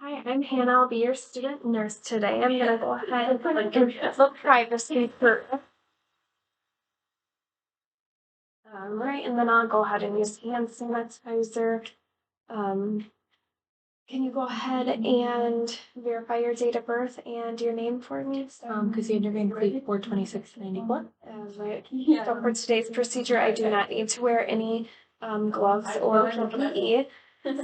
Hi, I'm Hannah. I'll be your student nurse today. I'm going to go ahead and give the privacy first. Right, and then I'll go ahead and use hand sanitizer. Can you go ahead and verify your date of birth and your name for me? Cassandra Van Cleet, 42691. Right. So for today's procedure, I do not need to wear any gloves or PPE.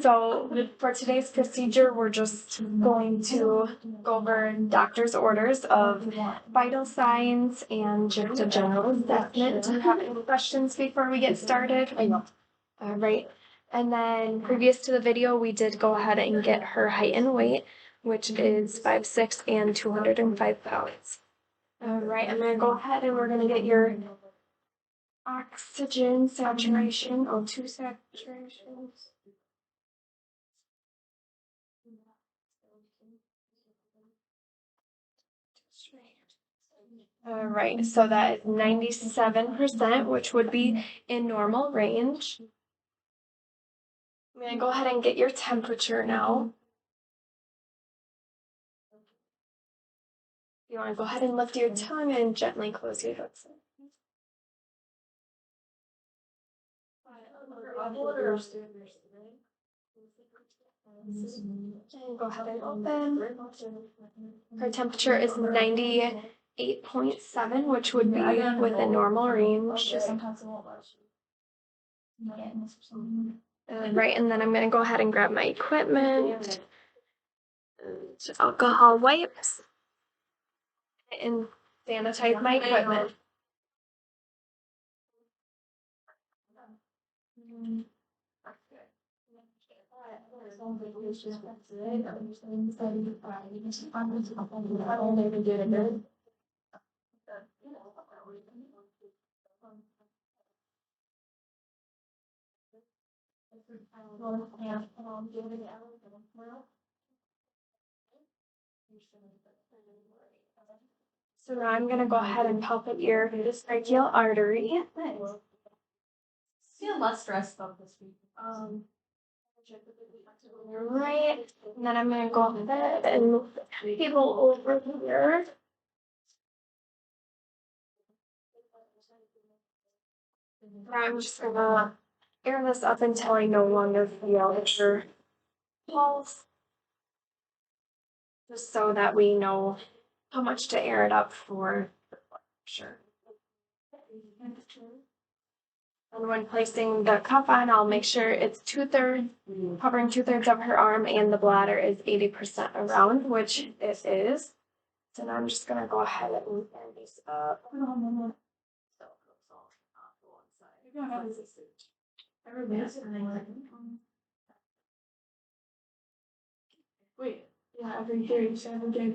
So for today's procedure, we're just going to go over doctor's orders of vital signs and just a general assessment. Do you have any questions before we get started? I know. All right. And then previous to the video, we did go ahead and get her height and weight, which is 5'6" and 205 pounds. All right, I'm going to go ahead and we're going to get your oxygen saturation, O2 saturations. All right, so that is 97%, which would be in normal range. I'm going to go ahead and get your temperature now. You want to go ahead and lift your tongue and gently close your lips. And go ahead and open. Her temperature is 98.7, which would be within normal range. Right, and then I'm going to go ahead and grab my equipment, alcohol wipes, and sanitize my equipment. So now I'm going to go ahead and palpate your brachial artery. Feel less stressed about this week. Right, and then I'm going to go ahead and move the table over here. Now I'm just going to air this up until I no longer feel your pulse, just so that we know how much to air it up for. Sure. And when placing the cuff on, I'll make sure it's covering 2/3 of her arm, and the bladder is 80% around, which it is. So now I'm just going to go ahead and air these up. Wait, yeah, every 37 days.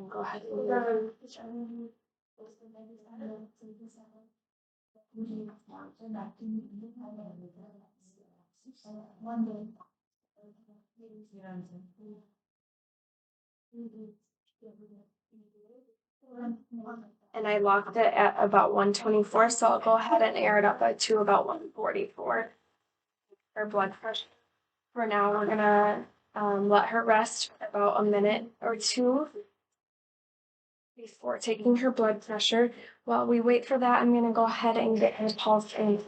Go ahead and and I locked it at about 124, so I'll go ahead and air it up to about 144. Her blood pressure. For now, we're gonna let her rest for about a minute or two before taking her blood pressure. While we wait for that, I'm gonna go ahead and get her pulse in.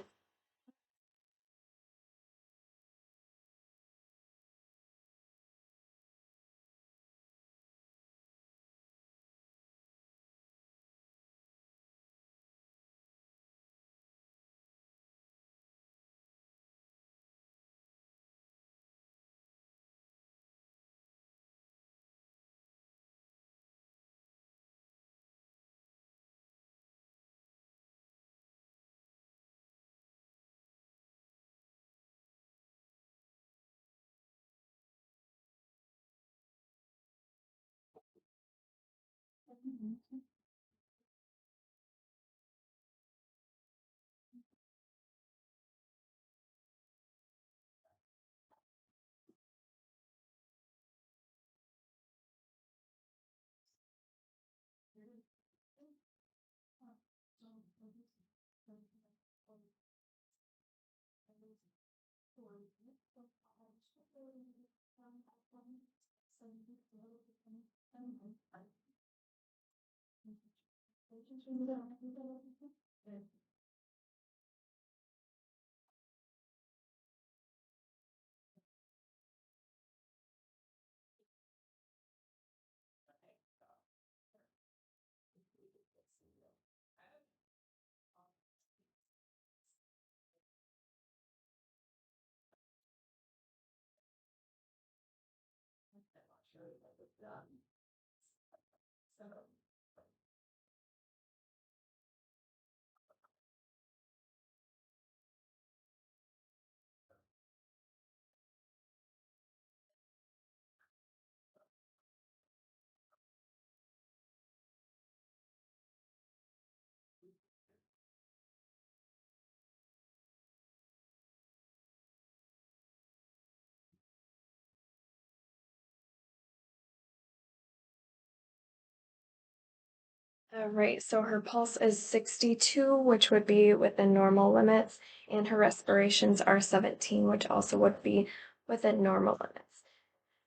All right, so her pulse is 62, which would be within normal limits, and her respirations are 17, which also would be within normal limits.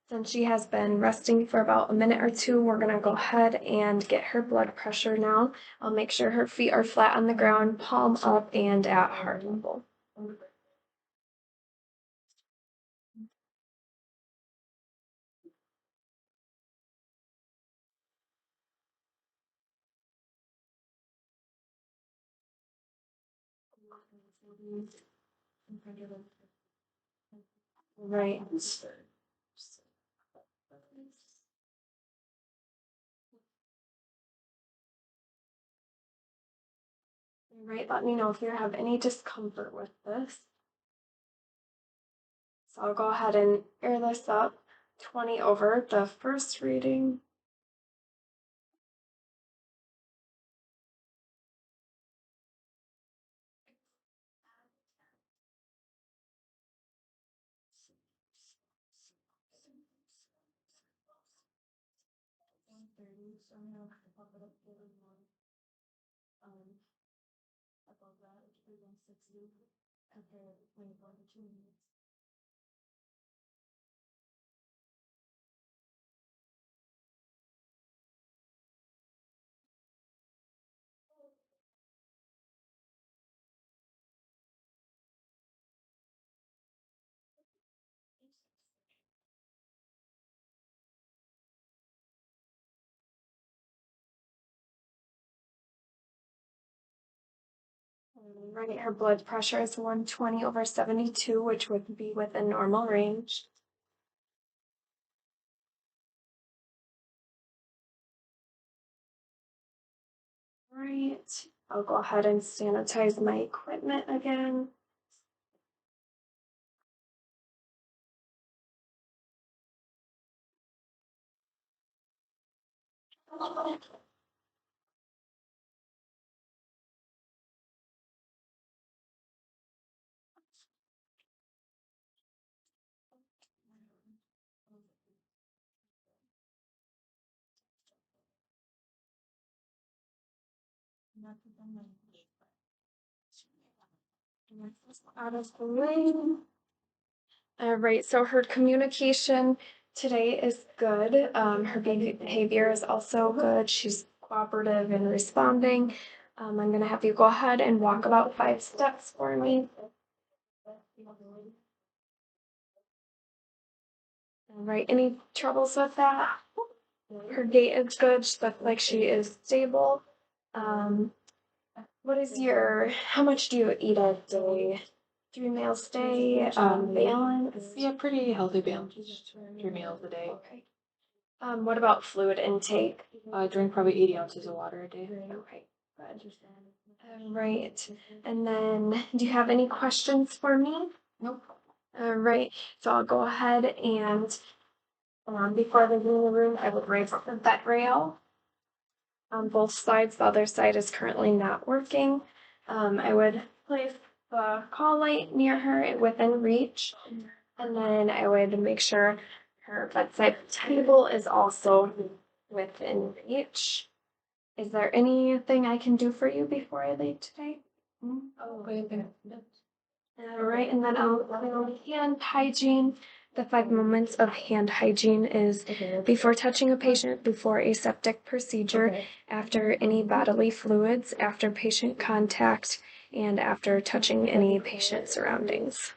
Since she has been resting for about a minute or two, we're gonna go ahead and get her blood pressure now. I'll make sure her feet are flat on the ground, palm up and at heart level. Right. Right, let me know if you have any discomfort with this. So I'll go ahead and air this up. 20 over the first reading. Above that, it would be 160 after 24 to 2 minutes. Right, her blood pressure is 120 over 72, which would be within normal range. Right, I'll go ahead and sanitize my equipment again. Out of the way. All right, so her communication today is good. Her behavior is also good. She's cooperative and responding. I'm going to have you go ahead and walk about 5 steps for me. All right, any troubles with that? Her gait is good. She looks like she is stable. What is how much do you eat a day? 3 meals a day, balance? Yeah, pretty healthy balance, just 3 meals a day. Okay. What about fluid intake? I drink probably 80 ounces of water a day. Okay, good. Right. And then, do you have any questions for me? Nope. All right. So I'll go ahead and before leaving the room, I would raise the vet rail on both sides. The other side is currently not working. I would place the call light near her within reach, and then I would make sure her bedside table is also within reach. Is there anything I can do for you before I leave today? Oh, wait. All right, and then I'll hand hygiene. The 5 moments of hand hygiene is before touching a patient, before aseptic procedure, after any bodily fluids, after patient contact, and after touching any patient surroundings.